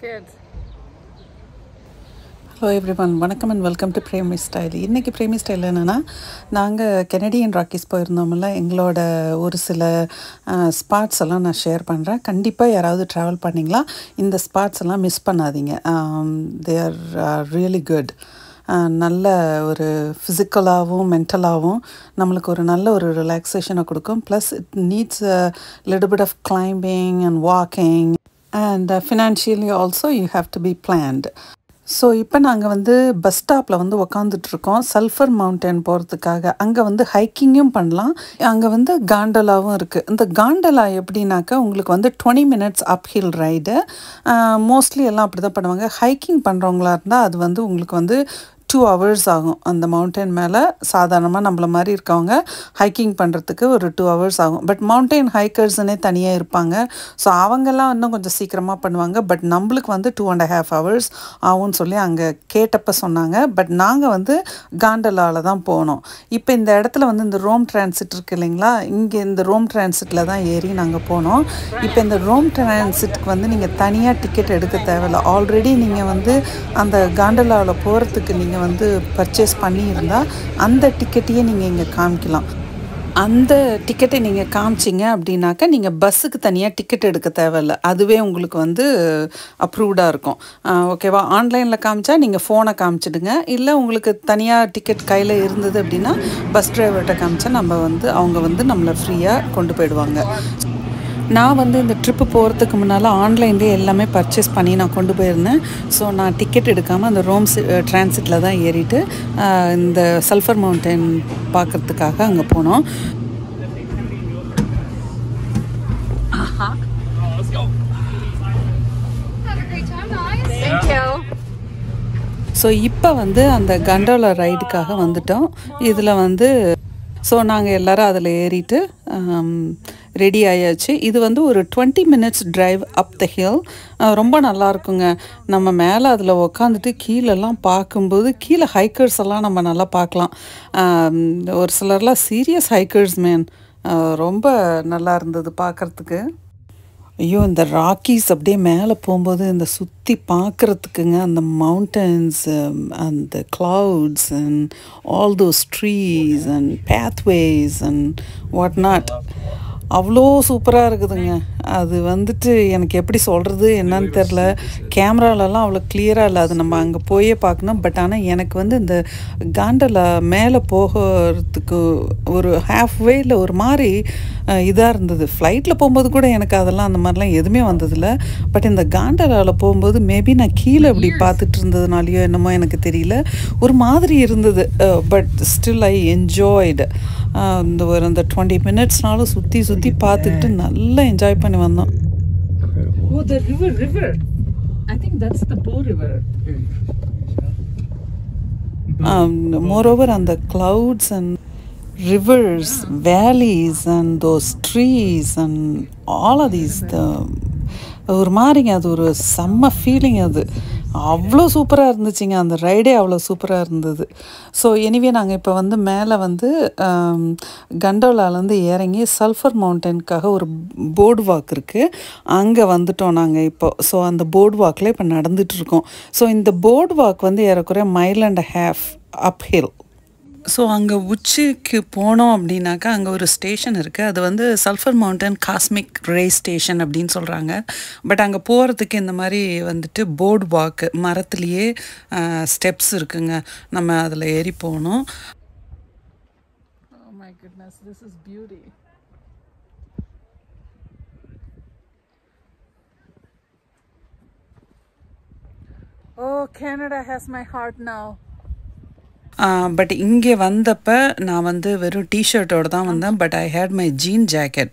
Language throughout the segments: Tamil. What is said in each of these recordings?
kids. ஹலோ எவ்ரிவன், வணக்கம் and welcome to Premi style. இன்றைக்கி பிரேமி ஸ்டைல் என்னென்னா, நாங்கள் கெனடியன் ராக்கீஸ் போயிருந்தோம்ல, எங்களோட ஒரு சில ஸ்பாட்ஸ் எல்லாம் நான் ஷேர் பண்ணுறேன். கண்டிப்பாக யாராவது ட்ராவல் பண்ணிங்களா இந்த ஸ்பாட்ஸ் எல்லாம் மிஸ் பண்ணாதீங்க. They are really good. நல்ல ஒரு ஃபிசிக்கலாகவும் மென்டலாகவும் நம்மளுக்கு ஒரு நல்ல ஒரு ரிலாக்ஸேஷனை கொடுக்கும். Plus it needs little bit of climbing and walking and financially also you have to be planned. So இப்போ நாங்கள் பஸ் ஸ்டாப்பில் உக்காந்துட்ருக்கோம் சல்ஃபர் மவுண்டன் போகிறதுக்காக. அங்கே ஹைக்கிங்கும் பண்ணலாம், அங்கே காண்டலாவும் இருக்குது. இந்த காண்டலா எப்படின்னாக்கா உங்களுக்கு 20 மினிட்ஸ் அப்ஹில் ரைடு. மோஸ்ட்லி எல்லாம் அப்படி தான் பண்ணுவாங்க. ஹைக்கிங் பண்ணுறவங்களா இருந்தால் அது உங்களுக்கு 2 hours ஆகும். அந்த மவுண்டன் மேலே சாதாரணமாக நம்மள மாதிரி இருக்கவங்க ஹைக்கிங் பண்ணுறதுக்கு ஒரு 2 hours ஆகும். பட் மவுண்டன் ஹைக்கர்ஸ்னே தனியாக இருப்பாங்க. ஸோ அவங்கெல்லாம் இன்னும் கொஞ்சம் சீக்கிரமாக பண்ணுவாங்க. பட் நம்மளுக்கு 2.5 hours ஆகும்னு சொல்லி அங்கே கேட்டப்போ சொன்னாங்க. பட் நாங்கள் காண்டலாவில் தான் போனோம். இப்போ இந்த இடத்துல இந்த ரோம் டிரான்சிட் இருக்குது இல்லைங்களா, இங்கே இந்த ரோம் டிரான்சிட்டில் தான் ஏறி நாங்கள் போனோம். இப்போ இந்த ரோம் டிரான்சிட்டுக்கு நீங்கள் தனியாக டிக்கெட் எடுக்க தேவையில்லை. ஆல்ரெடி நீங்கள் அந்த காண்டலாவில் போகிறதுக்கு நீங்கள் பர்ச்சேஸ் பண்ணியிருந்தால் அந்த டிக்கெட்டையே நீங்கள் இங்கே காமிக்கலாம். அந்த டிக்கெட்டை நீங்கள் காமிச்சிங்க அப்படின்னாக்கா நீங்கள் பஸ்ஸுக்கு தனியாக டிக்கெட் எடுக்க தேவையில்லை. அதுவே உங்களுக்கு அப்ரூவ்டாக இருக்கும். ஓகேவா? ஆன்லைனில் காமிச்சா நீங்கள் ஃபோனை காமிச்சிடுங்க. இல்லை உங்களுக்கு தனியாக டிக்கெட் கையில் இருந்தது அப்படின்னா பஸ் டிரைவர்கிட்ட காமிச்சா அவங்க நம்மளை ஃப்ரீயாக கொண்டு போயிடுவாங்க. நான் இந்த ட்ரிப்பு போகிறதுக்கு முன்னால் ஆன்லைன்லேயே எல்லாமே பர்ச்சேஸ் பண்ணி நான் கொண்டு போயிருந்தேன். ஸோ நான் டிக்கெட் எடுக்காமல் அந்த ரோம் டிரான்சிட்டில் தான் ஏறிட்டு இந்த சல்ஃபர் மவுண்டன் பார்க்குறதுக்காக அங்கே போனோம். ஸோ இப்போ அந்த கண்டோலா ரைடுக்காக வந்துட்டோம். இதில் ஸோ நாங்கள் எல்லோரும் அதில் ஏறிட்டு ரெடி ஆயாச்சு. இது ஒரு 20 minutes drive up the hill. ரொம்ப நல்லா இருக்குங்க. நம்ம மேலே அதில் உக்காந்துட்டு கீழெல்லாம் பார்க்கும்போது கீழே ஹைக்கர்ஸ் எல்லாம் நம்ம நல்லா பார்க்கலாம். ஒரு சிலர்லாம் சீரியஸ் ஹைக்கர்ஸ் மேன். ரொம்ப நல்லா இருந்தது பார்க்குறதுக்கு. ஐயோ, இந்த ராக்கீஸ் அப்படியே மேலே போகும்போது இந்த சுற்றி பார்க்குறதுக்குங்க, அந்த மவுண்டன்ஸ், அந்த clouds and all those trees and pathways and what not, அவ்வளோ சூப்பராக இருக்குதுங்க. அது எனக்கு எப்படி சொல்கிறது என்னன்னு தெரில. கேமராலெல்லாம் அவ்வளோ கிளியராக இல்லை, அது நம்ம அங்கே போயே பார்க்கணும். பட் ஆனால் எனக்கு இந்த காண்டலா மேலே போகிறதுக்கு ஒரு ஹாஃப்வேயில் ஒரு மாதிரி இதாக இருந்தது. ஃப்ளைட்டில் போகும்போது கூட எனக்கு அதெல்லாம் அந்த மாதிரிலாம் எதுவுமே வந்ததில்லை. பட் இந்த காண்டலாவில் போகும்போது மேபி நான் கீழே இப்படி பார்த்துட்டு இருந்ததுனாலையோ என்னமோ எனக்கு தெரியல, ஒரு மாதிரி இருந்தது. But still I enjoyed. அந்த 20 மினிட்ஸ்னாலும் சுற்றி சுற்றி பார்த்துக்கிட்டு நல்லா என்ஜாய் பண்ணி வந்தோம். Oh, the river. I think that's the Bow River. Moreover, and the clouds and rivers, valleys and those trees and all of these, ஒரு மாதிரிங்க, அது ஒரு செம்ம ஃபீலிங். அது அவ்வளோ சூப்பராக இருந்துச்சுங்க. அந்த ரைடே அவ்வளோ சூப்பராக இருந்தது. ஸோ எனிவே நாங்கள் இப்போ மேலே கண்டோலாலேருந்து இறங்கி சல்ஃபர் மவுண்டனுக்காக ஒரு போர்டு வாக் இருக்குது, அங்கே வந்துட்டோம் நாங்கள் இப்போ. ஸோ அந்த போர்டு வாக்கில் இப்போ நடந்துகிட்ருக்கோம். ஸோ இந்த போர்டு வாக் ஏறக்குறைய 1.5 miles அப் ஹில். ஸோ அங்கே உச்சிக்கு போனோம் அப்படின்னாக்கா அங்கே ஒரு ஸ்டேஷன் இருக்குது. அது sulphur mountain cosmic ray station அப்படின்னு சொல்கிறாங்க. பட் அங்கே போகிறதுக்கு இந்த மாதிரி போர்டு வாக்கு, மரத்துலேயே ஸ்டெப்ஸ் இருக்குங்க. நம்ம அதில் ஏறி போகணும். Oh my goodness, this is beauty. Oh, Canada has my heart now. But இங்கே வந்தப்போ நான் வெறும் டிஷர்ட்டோடு தான் வந்தேன். But I hate my jean jacket.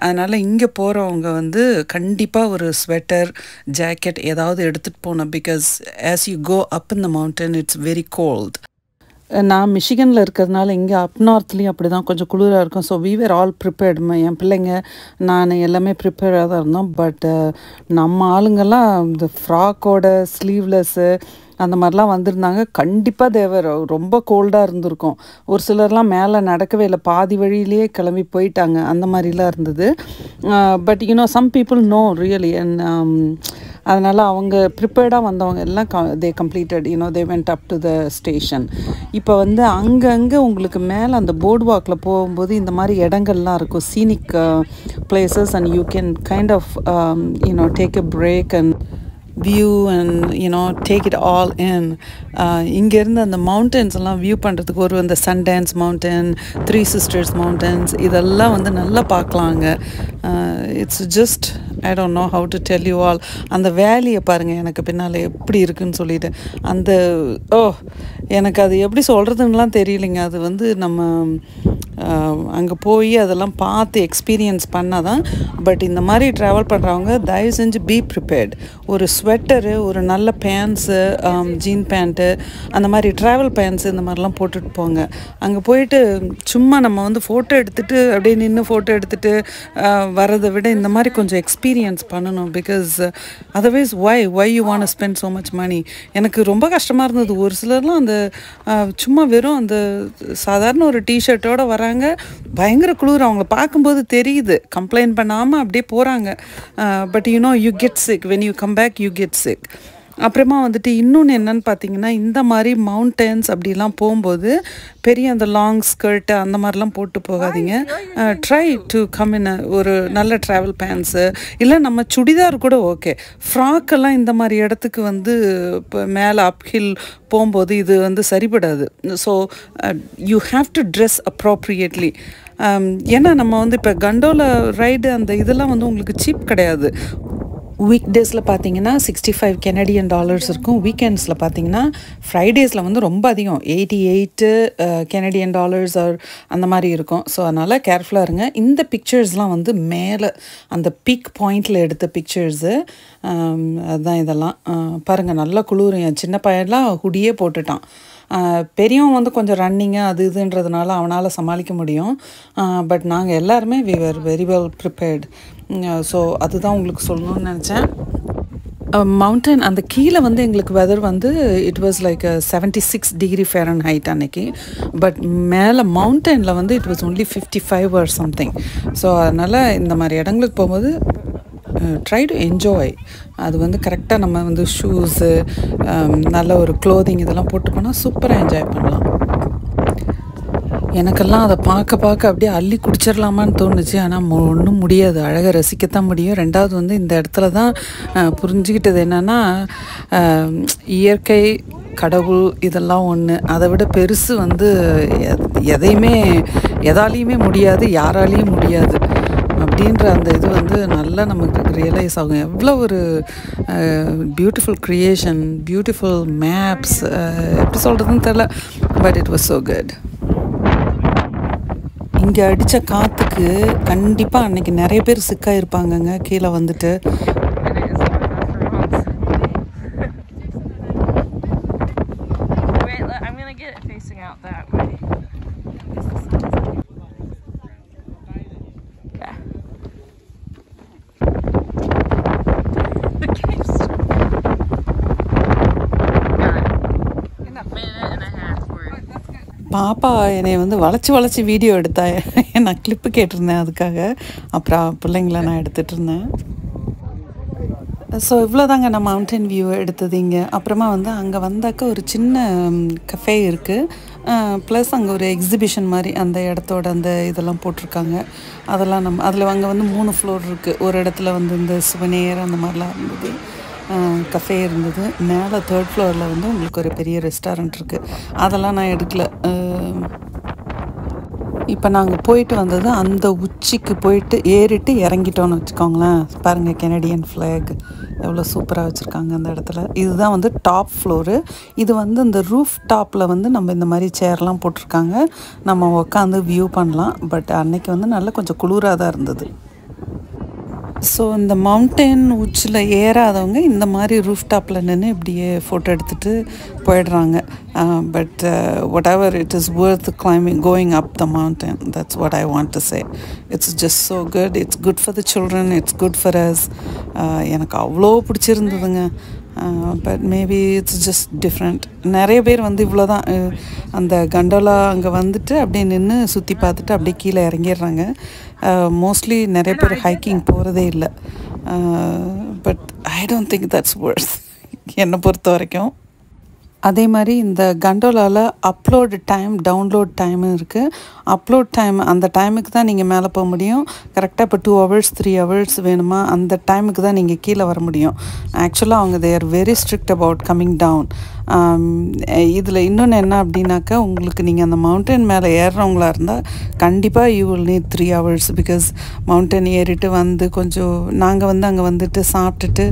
அதனால் இங்கே போகிறவங்க கண்டிப்பாக ஒரு ஸ்வெட்டர், ஜாக்கெட் ஏதாவது எடுத்துகிட்டு போகணும். Because as you go up in the mountain it's very cold. நான் மிஷிகனில் இருக்கிறதுனால இங்கே அப் நார்த்லேயும் அப்படி தான் கொஞ்சம் குளிராக இருக்கும். So we were all prepared. என் பிள்ளைங்க, நான் எல்லாமே ப்ரிப்பேர்டாக தான் இருந்தோம். பட் நம்ம ஆளுங்கெல்லாம் இந்த ஃப்ராக்கோட ஸ்லீவ்லெஸ்ஸு அந்த மாதிரிலாம் வந்திருந்தாங்க. கண்டிப்பாக தேவர் ரொம்ப கோல்டாக இருந்திருக்கும். ஒரு சிலர்லாம் மேலே நடக்கவே இல்லை, பாதி வழியிலேயே கிளம்பி போயிட்டாங்க. அந்த மாதிரிலாம் இருந்தது. But you know some people no really. And அதனால் அவங்க ப்ரிப்பேர்டாக வந்தவங்க எல்லாம் they completed they went up to the station. இப்போ வந்து அங்கங்கே உங்களுக்கு மேலே அந்த போர்ட் வாக்கில் போகும்போது இந்த மாதிரி இடங்கள்லாம் இருக்கும், scenic places, and you can kind of take a break and view and take it all in. இங்கேருந்து அந்த மவுண்டன்ஸ் எல்லாம் வியூ பண்ணுறதுக்கு ஒரு அந்த Sundance mountain, three sisters mountains இதெல்லாம் வந்து நல்லா பார்க்கலாங்க. It's just I don't know how to tell you all. அந்த வேலியை பாருங்கள் எனக்கு பின்னால் எப்படி இருக்குன்னு சொல்லிட்டு, அந்த எனக்கு அது எப்படி சொல்கிறதுன்னெலாம் தெரியலைங்க. அது வந்து நம்ம அங்கே போய் அதெல்லாம் பார்த்து எக்ஸ்பீரியன்ஸ் பண்ணால் தான். பட் இந்த மாதிரி ட்ராவல் பண்ணுறவங்க தயவு செஞ்சு பி ப்ரிப்பேர்ட். ஒரு ஸ்வெட்டரு, ஒரு நல்ல பேண்ட்ஸு, ஜீன் பேண்ட்டு, அந்த மாதிரி ட்ராவல் பேண்ட்ஸு இந்த மாதிரிலாம் போட்டுட்டு போங்க. அங்கே போயிட்டு சும்மா நம்ம வந்து ஃபோட்டோ எடுத்துகிட்டு அப்படியே நின்று ஃபோட்டோ எடுத்துகிட்டு வரதை விட இந்த மாதிரி கொஞ்சம் எக்ஸ்பீரியன்ஸ் பண்ணணும். Because otherwise why you want spend so much money. எனக்கு ரொம்ப கஷ்டமாக இருந்தது. ஒரு சிலர்லாம் அந்த சும்மா வெறும் அந்த சாதாரண ஒரு டிஷர்ட்டோடு வராங்க, பயங்கர குளிர், அவங்கள பார்க்கும்போது தெரியுது, கம்ப்ளைண்ட் பண்ணாமல் அப்படியே போகிறாங்க. But you get sick when you come back, you get sick. அப்புறமா வந்துட்டு இன்னொன்று என்னன்னு பார்த்தீங்கன்னா, இந்த மாதிரி மவுண்டன்ஸ் அப்படிலாம் போகும்போது பெரிய அந்த லாங் ஸ்கர்ட்டு அந்த மாதிரிலாம் போட்டு போகாதீங்க. ட்ரை டு கம் இன் ஒரு நல்ல ட்ராவல் பேண்ட்ஸு, இல்லை நம்ம சுடிதார் கூட ஓகே. ஃப்ராக்கெல்லாம் இந்த மாதிரி இடத்துக்கு வந்து இப்போ மேலே அப்ஹில் போகும்போது இது வந்து சரிபடாது. So you have to dress appropriately. ஏன்னா நம்ம வந்து இப்போ கண்டோலா ரைடு அந்த இதெல்லாம் வந்து உங்களுக்கு சீப் கிடையாது. வீக் டேஸில் பார்த்தீங்கன்னா $65 Canadian இருக்கும். வீக்கெண்ட்ஸில் பார்த்தீங்கன்னா ஃப்ரைடேஸில் வந்து ரொம்ப அதிகம், $88 Canadian அந்த மாதிரி இருக்கும். ஸோ அதனால் கேர்ஃபுல்லாக இருங்க. இந்த பிக்சர்ஸ்லாம் வந்து மேலே அந்த பீக் பாயிண்டில் எடுத்த பிக்சர்ஸு. அதுதான் இதெல்லாம் பாருங்கள், நல்லா குளிர். என் சின்ன பையன்லாம் ஹுடியே போட்டுட்டான். பெரியவன் வந்து கொஞ்சம் ரன்னிங்கு அது இதுன்றதுனால அவனால் சமாளிக்க முடியும். பட் நாங்கள் எல்லாருமே we were very well prepared. So அதுதான் உங்களுக்கு சொல்லணும்னு நினச்சேன். மவுண்டன் அந்த கீழே வந்து எங்களுக்கு வெதர் வந்து it was like 76 degree Fahrenheit அன்னைக்கு. பட் மேலே மவுண்டனில் வந்து it was only 55 or something. So அதனால் இந்த மாதிரி இடங்களுக்கு போகும்போது ட்ரை டு என்ஜாய். அது வந்து கரெக்டாக நம்ம வந்து ஷூஸு, நல்ல ஒரு க்ளோதிங் இதெல்லாம் போட்டு போனால் சூப்பராக என்ஜாய் பண்ணலாம். எனக்கெல்லாம் அதை பார்க்க அப்படியே அள்ளி குடிச்சிடலாமான்னு தோணுச்சு. ஆனால் ஒன்றும் முடியாது, அழகாக ரசிக்கத்தான் முடியும். ரெண்டாவது வந்து இந்த இடத்துல தான் புரிஞ்சுக்கிட்டது என்னென்னா, இயற்கை, கடவுள் இதெல்லாம் ஒன்று, அதை விட பெருசு வந்து எதாலையுமே முடியாது, யாராலையும் முடியாது அப்படின்ற அந்த இது வந்து நல்லா நமக்கு ரியலைஸ் ஆகும். எவ்வளோ ஒரு பியூட்டிஃபுல் க்ரியேஷன், பியூட்டிஃபுல் மேப்ஸ், எப்படி சொல்கிறதுன்னு தெரில. But it was so good. இங்கே அடித்த காற்றுக்கு கண்டிப்பாக அன்றைக்கி நிறைய பேர் சிக்காயிருப்பாங்கங்க கீழே வந்துட்டு. பாப்பா என்னை வந்து வளைச்சி வீடியோ எடுத்தா. நான் கிளிப்பு கேட்டிருந்தேன் அதுக்காக. அப்புறம் பிள்ளைங்கள நான் எடுத்துகிட்டு இருந்தேன். ஸோ இவ்வளோதாங்க நான் மவுண்டன் வியூ எடுத்தது இங்கே. அப்புறமா வந்து அங்கே வந்தாக்க ஒரு சின்ன கஃபே இருக்குது. ப்ளஸ் அங்கே ஒரு எக்ஸிபிஷன் மாதிரி அந்த இடத்தோட அந்த இதெல்லாம் போட்டிருக்காங்க. அதெல்லாம் அதில் அங்கே வந்து 3 ஃப்ளோர் இருக்குது. ஒரு இடத்துல வந்து இந்த சுவனேர் அந்த மாதிரிலாம் இருந்தது, கஃபே இருந்தது. மேலே 3rd ஃப்ளோரில் வந்து உங்களுக்கு ஒரு பெரிய ரெஸ்டாரண்ட் இருக்குது. அதெல்லாம் நான் எடுக்கல. இப்போ நாங்கள் போயிட்டு வந்தது அந்த உச்சிக்கு போயிட்டு ஏறிட்டு இறங்கிட்டோன்னு வச்சுக்கோங்களேன். பாருங்கள், கெனடியன் ஃப்ளாக் எவ்வளோ சூப்பராக வச்சுருக்காங்க அந்த இடத்துல. இதுதான் வந்து டாப் ஃப்ளோரு. இது வந்து இந்த ரூஃப் டாப்பில் வந்து நம்ம இந்த மாதிரி சேர்லாம் போட்டிருக்காங்க, நம்ம உட்காந்து வியூ பண்ணலாம். பட் அன்னைக்கு வந்து நல்லா கொஞ்சம் குளிராக தான் இருந்தது. ஸோ இந்த மவுண்டன் உச்சில் ஏறாதவங்க இந்த மாதிரி ரூஃப் டாப்பில் நின்று இப்படியே ஃபோட்டோ எடுத்துகிட்டு போயிடுறாங்க. But what ever it is worth climbing, going up the mountain. That's what I want to say. It's just so good. It's good for the children. It's good for us. எனக்கு அவ்வளோ பிடிச்சிருந்ததுங்க. But maybe it's just different. நிறைய பேர் வந்து இவ்வளோ தான் அந்த கண்டோலா அங்கே வந்துட்டு அப்படியே நின்று சுற்றி பார்த்துட்டு அப்படியே கீழே இறங்கிடுறாங்க. மோஸ்ட்லி நிறைய பேர் ஹைக்கிங் போகிறதே இல்லை. But I don't think that's worth என்னை பொறுத்த வரைக்கும். அதே மாதிரி இந்த கண்டோலாவில் அப்லோடு டைம் டவுன்லோட் டைமும் இருக்குது. அப்லோட் டைம் அந்த டைமுக்கு தான் நீங்கள் மேலே போக முடியும். கரெக்டாக இப்போ 2 hours 3 hours வேணுமா அந்த டைமுக்கு தான் நீங்கள் கீழே வர முடியும். ஆக்சுவலாக அவங்க they are very strict about coming down. இதில் இன்னொன்று என்ன அப்படின்னாக்கா, உங்களுக்கு நீங்கள் அந்த மவுண்டன் மேலே ஏறுறவங்களா இருந்தால் கண்டிப்பாக you will NEET 3 hours because mountain ஏறிட்டு வந்து கொஞ்சம் நாங்கள் அங்கே வந்துட்டு சாப்பிட்டுட்டு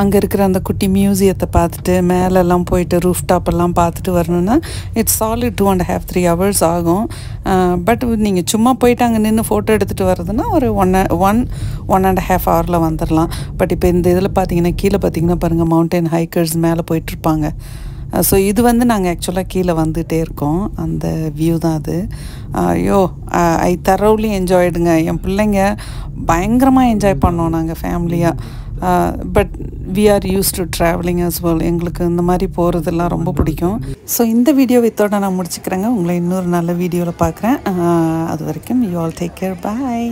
அங்கே இருக்கிற அந்த குட்டி மியூசியத்தை பார்த்துட்டு மேலெல்லாம் போயிட்டு ரூஃப் டாப்பெல்லாம் பார்த்துட்டு வரணுன்னா இட்ஸ் சாலிட் 2.5 3 hours ஆகும். பட் நீங்கள் சும்மா போயிட்டு அங்கே நின்று ஃபோட்டோ எடுத்துகிட்டு வர்றதுன்னா ஒரு 1.5 hour வந்துடலாம். பட் இப்போ இந்த இதில் பார்த்தீங்கன்னா கீழே பார்த்தீங்கன்னா பாருங்கள் மவுண்டன் ஹைக்கர்ஸ் மேலே போயிட்டுருப்பாங்க. ஸோ இது நாங்கள் ஆக்சுவலாக கீழே வந்துகிட்டே இருக்கோம். அந்த வியூ தான் அது. ஐயோ ஐ தரோவ்லி என்ஜாய்டுங்க. என் பிள்ளைங்க பயங்கரமாக என்ஜாய் பண்ணோம் நாங்கள் ஃபேமிலியாக. But we are use to travelling as well. எங்களுக்கு இந்த மாதிரி போகிறதெல்லாம் ரொம்ப பிடிக்கும். ஸோ இந்த வீடியோ இதோட நான் முடிச்சுக்கிறேங்க. உங்களை இன்னொரு நல்ல வீடியோவில் பார்க்குறேன். அது வரைக்கும் you all take care. Bye.